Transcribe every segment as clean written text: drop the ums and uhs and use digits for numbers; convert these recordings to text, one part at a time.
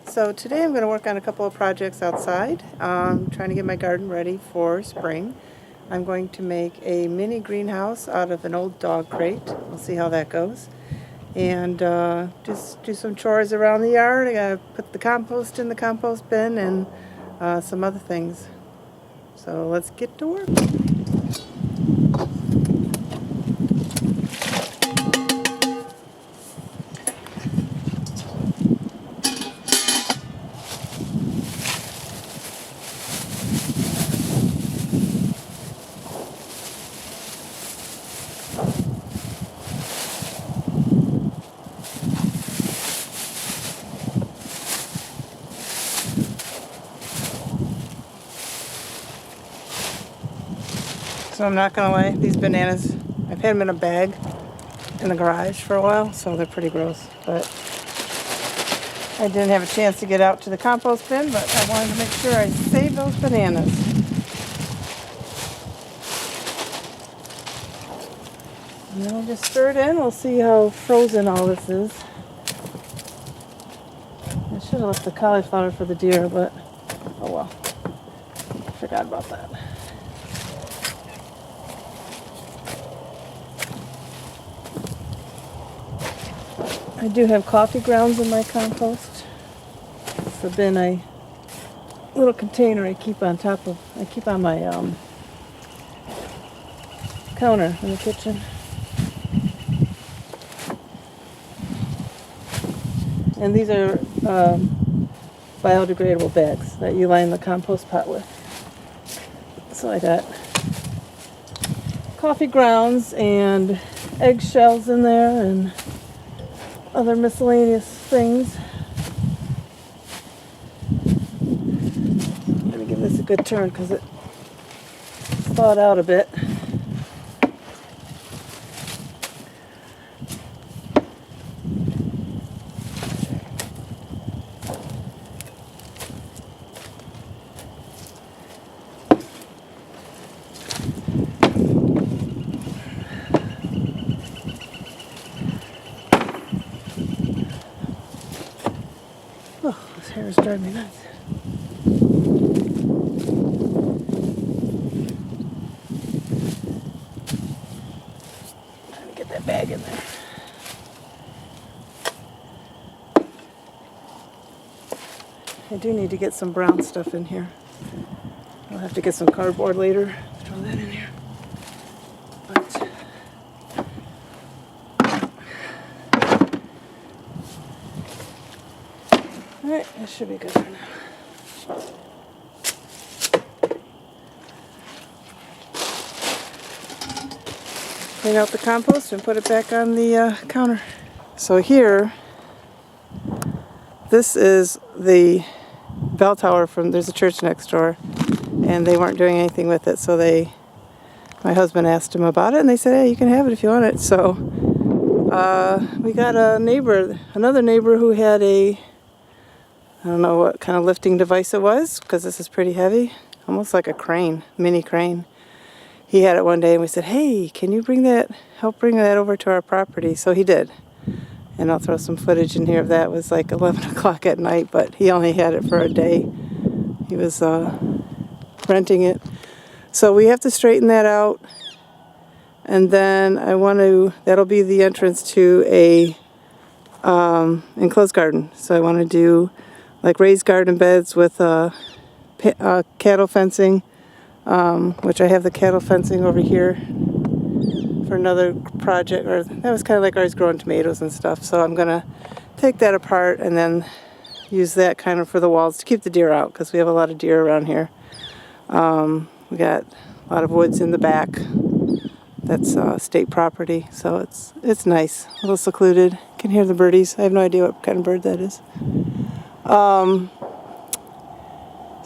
So today I'm going to work on a couple of projects outside, trying to get my garden ready for spring. I'm going to make a mini greenhouse out of an old dog crate. We'll see how that goes. And just do some chores around the yard. I got to put the compost in the compost bin and some other things. So let's get to work. So I'm not going to lie, these bananas, I've had them in a bag in the garage for a while, so they're pretty gross. But I didn't have a chance to get out to the compost bin, but I wanted to make sure I saved those bananas. And then we'll just stir it in. We'll see how frozen all this is. I should have left the cauliflower for the deer, but oh well. Forgot about that. I do have coffee grounds in my compost. It's the bin little container I keep on my counter in the kitchen. And these are biodegradable bags that you line the compost pot with. So I got coffee grounds and eggshells in there and other miscellaneous things. Let me give this a good turn because it's thawed out a bit. Oh, this hair is driving me nuts. Trying to get that bag in there. I do need to get some brown stuff in here. I'll have to get some cardboard later. Throw that in here. But alright, that should be good for now. Clean out the compost and put it back on the counter. So here, this is the bell tower there's a church next door, and they weren't doing anything with it, so my husband asked him about it, and they said, hey, you can have it if you want it. So we got another neighbor who had I don't know what kind of lifting device it was, because this is pretty heavy, almost like a crane, mini crane. He had it one day and we said, hey, can you help bring that over to our property? So he did. And I'll throw some footage in here of that. It was like 11 o'clock at night, but he only had it for a day. He was renting it. So we have to straighten that out. And then that'll be the entrance to a enclosed garden. So I want to do like raised garden beds with cattle fencing, which I have the cattle fencing over here for another project, or that was kind of like I was growing tomatoes and stuff. So I'm going to take that apart and then use that kind of for the walls to keep the deer out, because we have a lot of deer around here. We got a lot of woods in the back. That's state property, so it's nice, a little secluded. You can hear the birdies. I have no idea what kind of bird that is.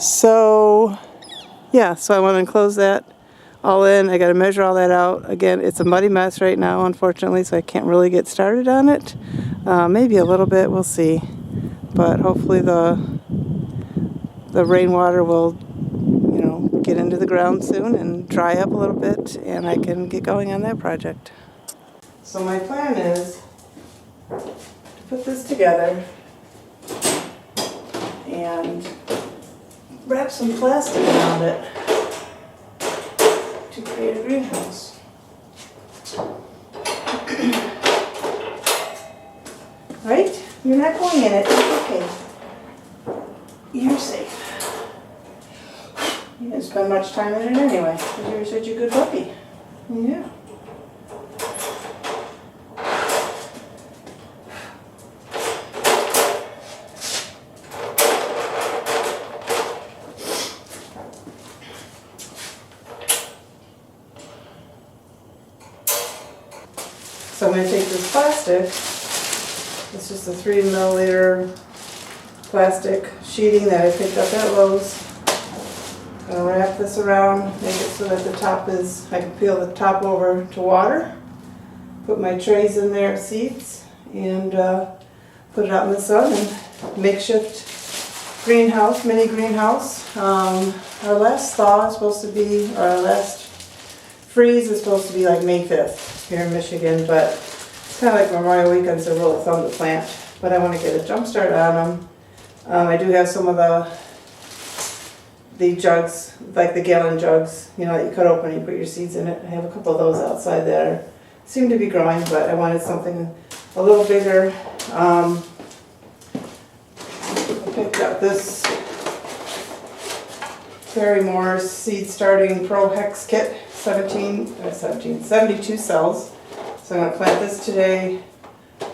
So I want to enclose that all in. I got to measure all that out. Again, it's a muddy mess right now, unfortunately, so I can't really get started on it. Maybe a little bit, we'll see. But hopefully the rainwater will, get into the ground soon and dry up a little bit, and I can get going on that project. So my plan is to put this together and wrap some plastic around it to create a greenhouse. Right? You're not going in it. It's okay. You're safe. You didn't spend much time in it anyway, because you're such a good puppy. Yeah. So I'm going to take this plastic, it's just a 3 milliliter plastic sheeting that I picked up at Lowe's. I'm going to wrap this around, make it so that the top is, I can peel the top over to water, put my trays in there of seeds, and put it out in the sun, and makeshift greenhouse, mini greenhouse. Our last thaw is supposed to be, or our last freeze is supposed to be like May 5th here in Michigan, but it's kind of like Memorial Weekend, so rule of thumb to plant. But I want to get a jump start on them. I do have some of the jugs, like the gallon jugs, you know, that you cut open and you put your seeds in it. I have a couple of those outside that seem to be growing, but I wanted something a little bigger. I picked up this Terry Moore's Seed Starting Pro Hex Kit, 72 cells. So I'm going to plant this today.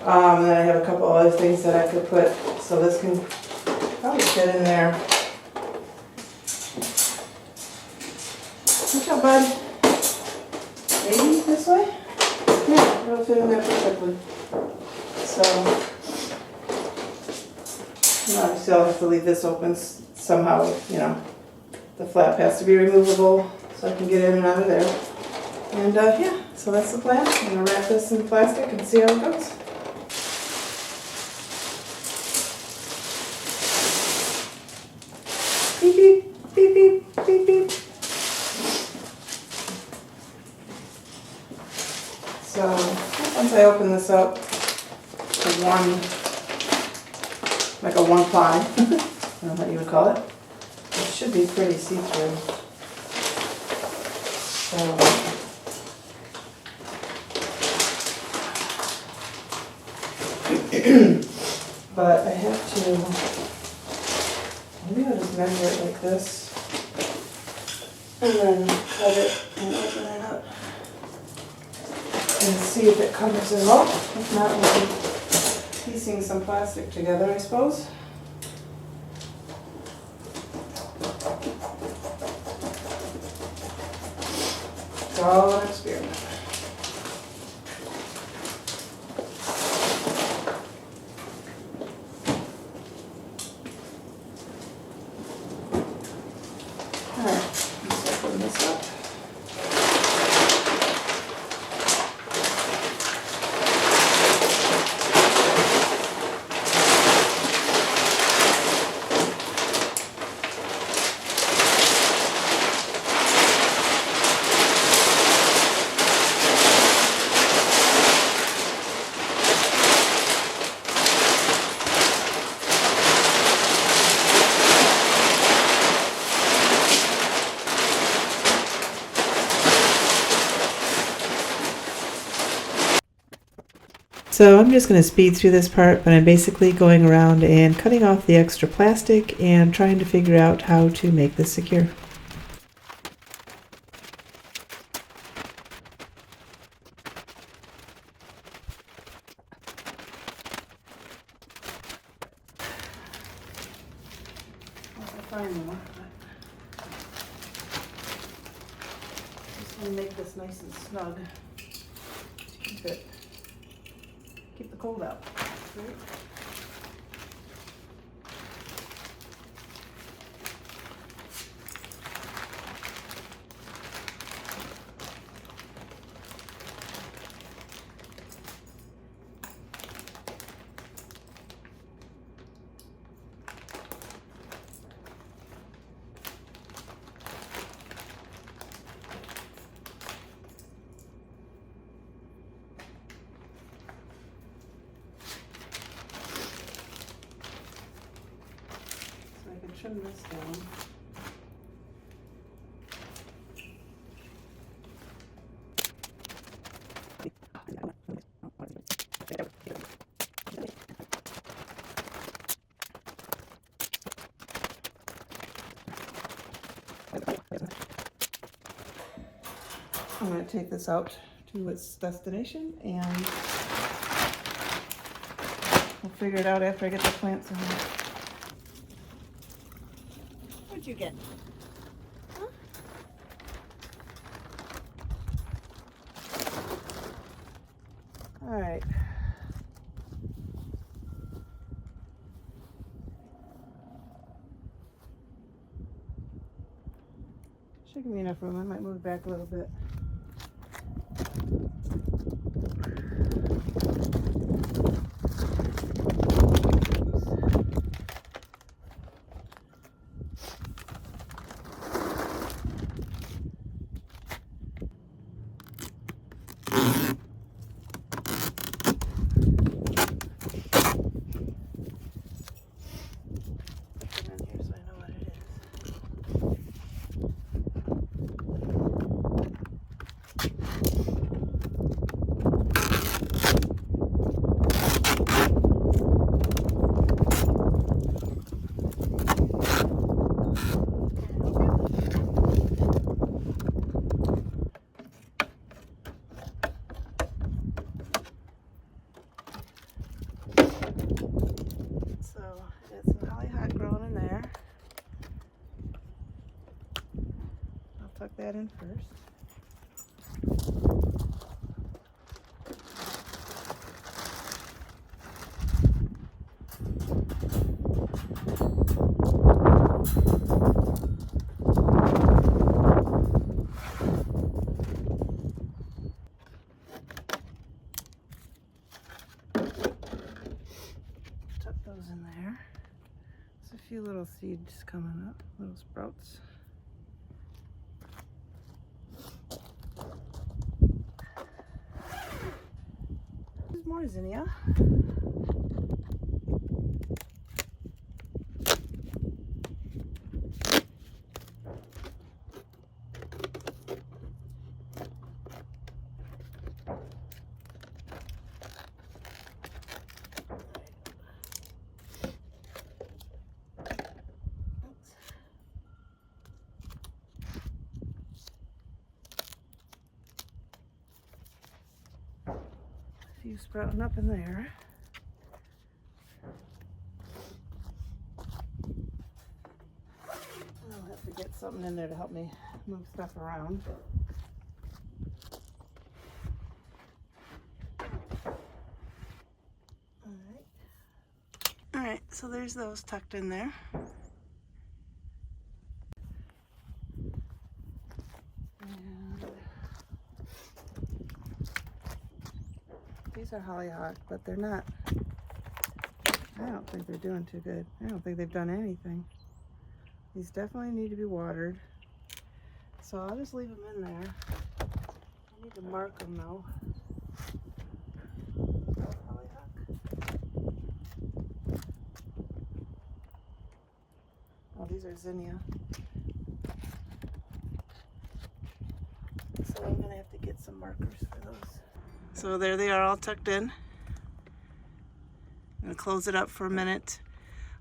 And then I have a couple other things that I could put, so this can probably fit in there. Watch out, bud. Maybe this way? Yeah, it'll fit in there perfectly. So, obviously I'll have to leave this open somehow, you know. The flap has to be removable so I can get in and out of there. And yeah, so that's the plan. I'm going to wrap this in plastic and see how it goes. Beep, beep, beep, beep, beep, beep. So once I open this up to one, like a one ply, I don't know what you would call it. It should be pretty see-through. So, but I have to, maybe I'll just measure it like this, and then cut it and open it up, and see if it covers it all. If not, we'll be piecing some plastic together, I suppose. It's all an experiment. Alright, let's open this up. So I'm just going to speed through this part, but I'm basically going around and cutting off the extra plastic and trying to figure out how to make this secure. Just want to make this nice and snug to keep the cold out. Right? trim this down. I'm going to take this out to its destination and we'll figure it out after I get the plants in there. What'd you get? Huh? All right. Should give me enough room. I might move back a little bit. Tuck that in first. Tuck those in there. There's a few little seeds coming up, little sprouts. More zinnia. Few sprouting up in there. I'll have to get something in there to help me move stuff around. All right, so there's those tucked in there. These are hollyhock, but they're not, I don't think they're doing too good. I don't think they've done anything. These definitely need to be watered. So I'll just leave them in there. I need to mark them though. Hollyhock. Oh, these are zinnia. So I'm gonna have to get some markers for those. So there they are, all tucked in. I'm gonna close it up for a minute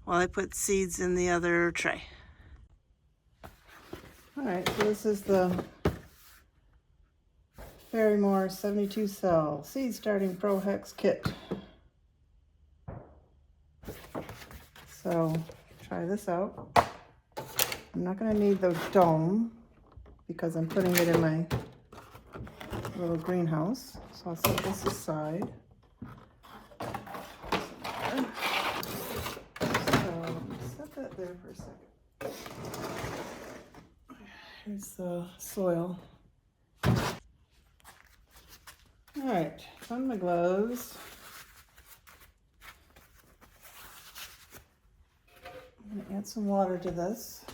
while I put seeds in the other tray. All right, so this is the Ferrymore 72 cell seed starting Pro Hex kit. So try this out. I'm not gonna need the dome because I'm putting it in my little greenhouse. So I'll set this aside. So set that there for a second. Here's the soil. All right, on my gloves. I'm gonna add some water to this.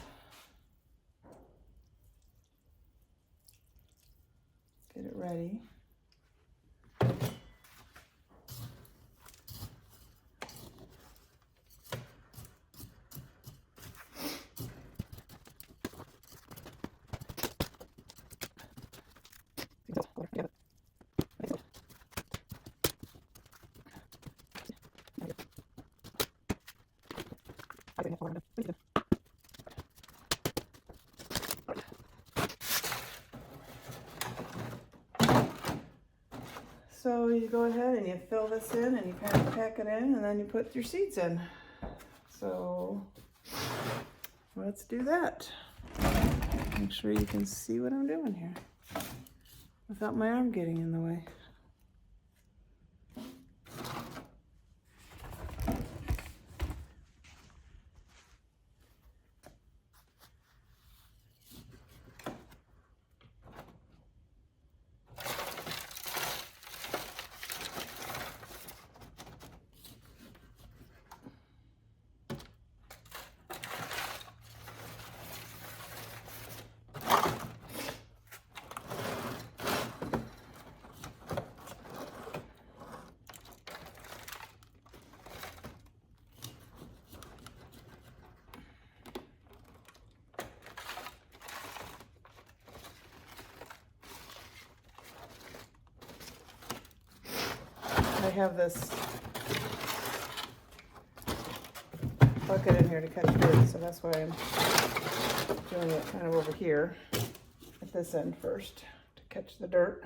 Get it ready. So you go ahead and you fill this in and you kind of pack it in and then you put your seeds in. So let's do that. Make sure you can see what I'm doing here without my arm getting in the way. I have this bucket in here to catch dirt, so that's why I'm doing it kind of over here at this end first to catch the dirt.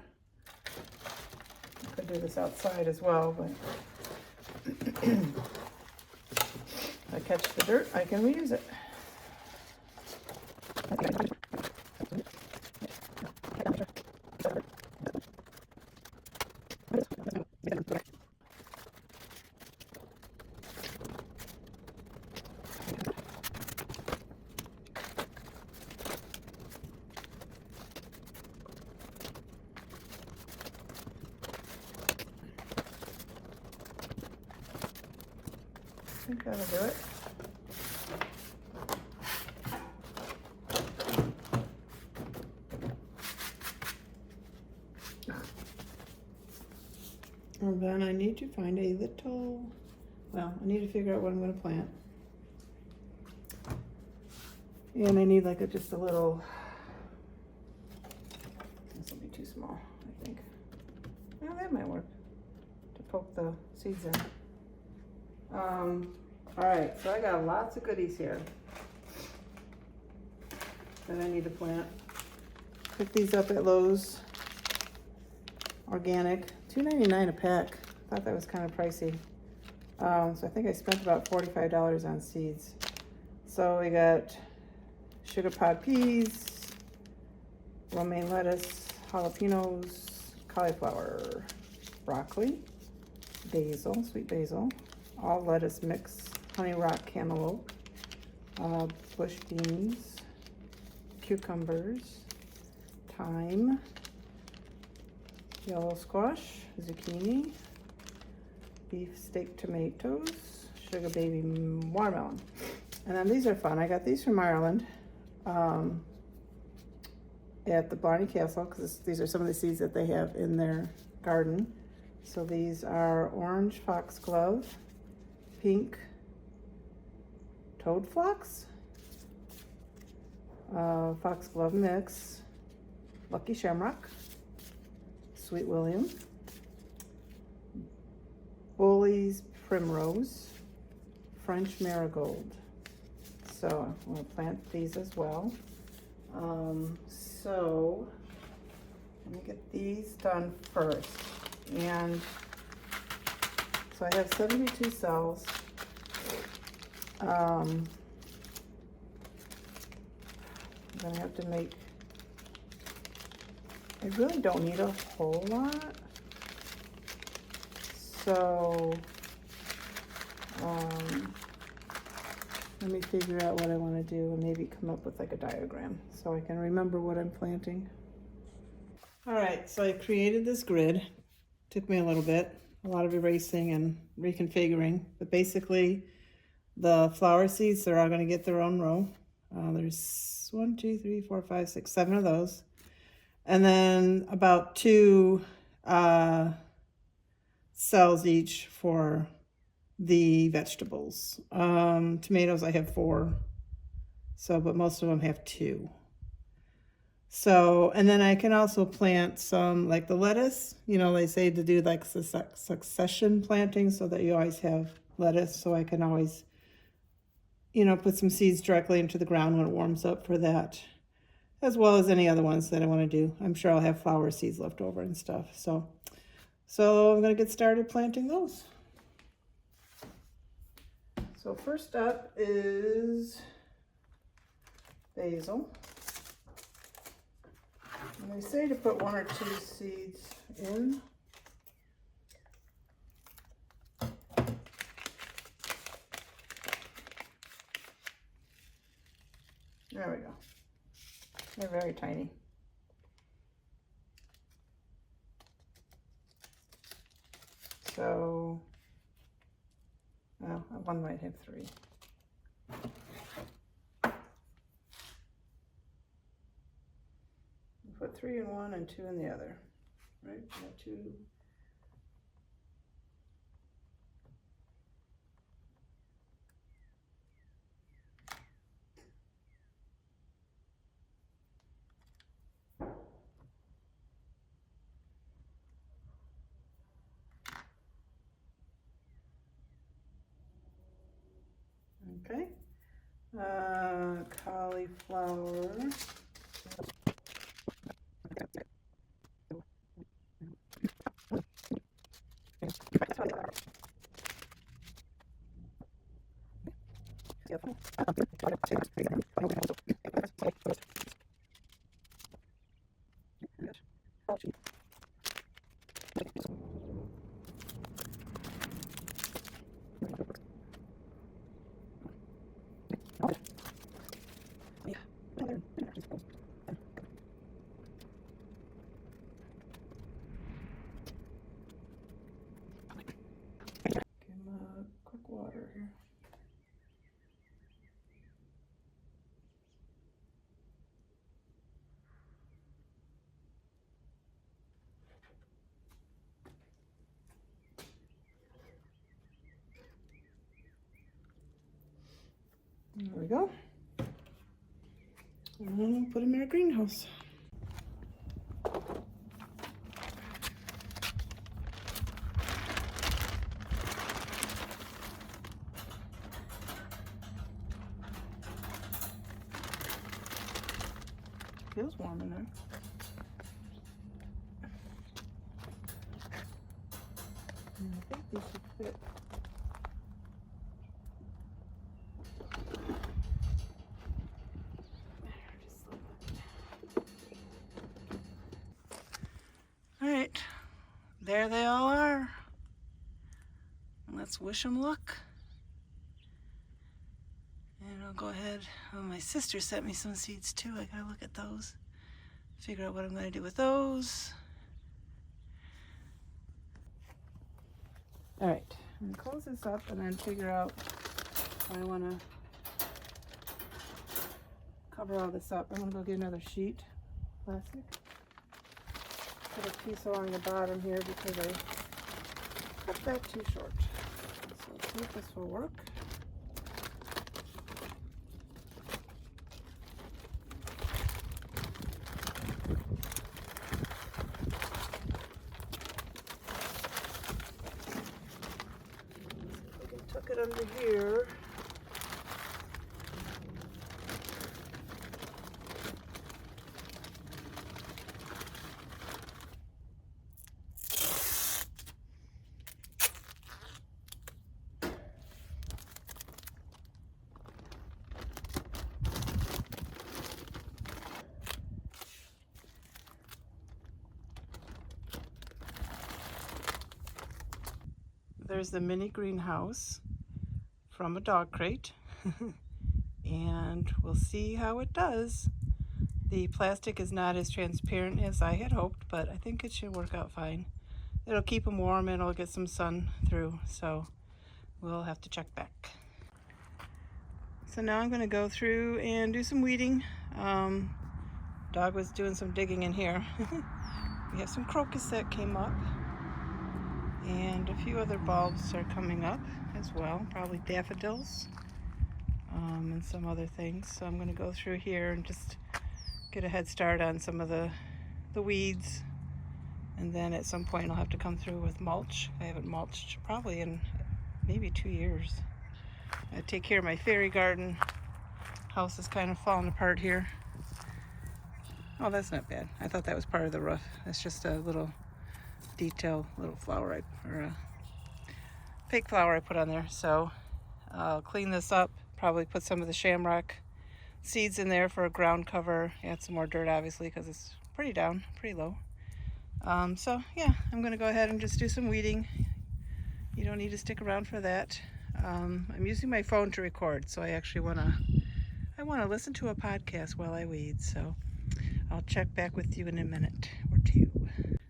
I could do this outside as well, but if I catch the dirt, I can reuse it. I think that'll do it. And then I need to find a little, well, I need to figure out what I'm going to plant. And I need like just a little, this will be too small, I think. Well, that might work to poke the seeds in. All right, so I got lots of goodies here that I need to plant. Picked these up at Lowe's, organic, $2.99 a pack. Thought that was kind of pricey. So I think I spent about $45 on seeds. So we got sugar pod peas, romaine lettuce, jalapenos, cauliflower, broccoli, basil, sweet basil, all lettuce mix, honey rock cantaloupe, bush beans, cucumbers, thyme, yellow squash, zucchini, beef steak tomatoes, sugar baby watermelon. And then these are fun. I got these from Ireland at the Blarney Castle, because these are some of the seeds that they have in their garden. So these are orange foxglove, pink toadflax, foxglove mix, lucky shamrock, sweet William, Bully's primrose, French marigold. So I'm going to plant these as well. So let me get these done first. And so I have 72 cells. I'm gonna have to make, I really don't need a whole lot. So let me figure out what I want to do and maybe come up with like a diagram so I can remember what I'm planting. All right, so I created this grid. Took me a little bit, a lot of erasing and reconfiguring, but basically the flower seeds, they're all going to get their own row. There's 1, 2, 3, 4, 5, 6, 7 of those. And then about 2 cells each for the vegetables. Tomatoes, I have 4. So, but most of them have 2. So, and then I can also plant some, like the lettuce, you know, they say to do like succession planting so that you always have lettuce. So I can always, put some seeds directly into the ground when it warms up for that, as well as any other ones that I want to do. I'm sure I'll have flower seeds left over and stuff. So I'm going to get started planting those. So first up is basil. And they say to put 1 or 2 seeds in. There we go. They're very tiny. So, well, one might have 3. Put 3 in one and 2 in the other, right? 2. Okay. Cauliflower. Quick water here. There we go. And then we'll put them in our greenhouse. Feels warm in there. And I think these should fit. All right, there they all are. Let's wish them luck. And I'll go ahead. Oh, my sister sent me some seeds too. I gotta look at those. Figure out what I'm gonna do with those. All right, I'm gonna close this up and then figure out how I wanna cover all this up. I'm gonna go get another sheet, plastic. Put a piece along the bottom here because I cut that too short. So let's see if this will work. I can tuck it under here. There's the mini greenhouse from a dog crate and we'll see how it does. The plastic is not as transparent as I had hoped, but I think it should work out fine. It'll keep them warm and it'll get some sun through, so we'll have to check back. So now I'm going to go through and do some weeding. Dog was doing some digging in here. We have some crocus that came up. And a few other bulbs are coming up as well, probably daffodils and some other things. So I'm going to go through here and just get a head start on some of the weeds. And then at some point I'll have to come through with mulch. I haven't mulched probably in maybe 2 years. I take care of my fairy garden. House is kind of falling apart here. Oh, that's not bad. I thought that was part of the roof. It's just a little detail, little flower or a fake flower I put on there. So I'll clean this up, probably put some of the shamrock seeds in there for a ground cover. Add some more dirt, obviously, because it's pretty down, pretty low. So yeah, I'm gonna go ahead and just do some weeding. You don't need to stick around for that. I'm using my phone to record, so I actually wanna listen to a podcast while I weed. So I'll check back with you in a minute or two.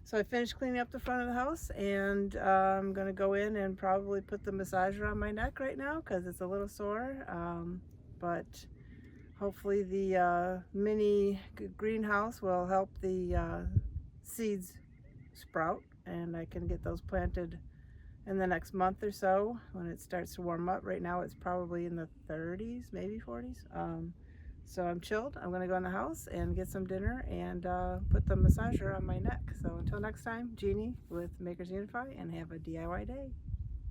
So I finished cleaning up the front of the house, and I'm gonna go in and probably put the massager on my neck right now because it's a little sore. But hopefully the mini greenhouse will help the seeds sprout, and I can get those planted in the next month or so when it starts to warm up. Right now it's probably in the 30s, maybe 40s. So I'm chilled. I'm gonna go in the house and get some dinner and put the massager on my neck. So until next time, Jeannie with Makers Unify, and have a DIY day.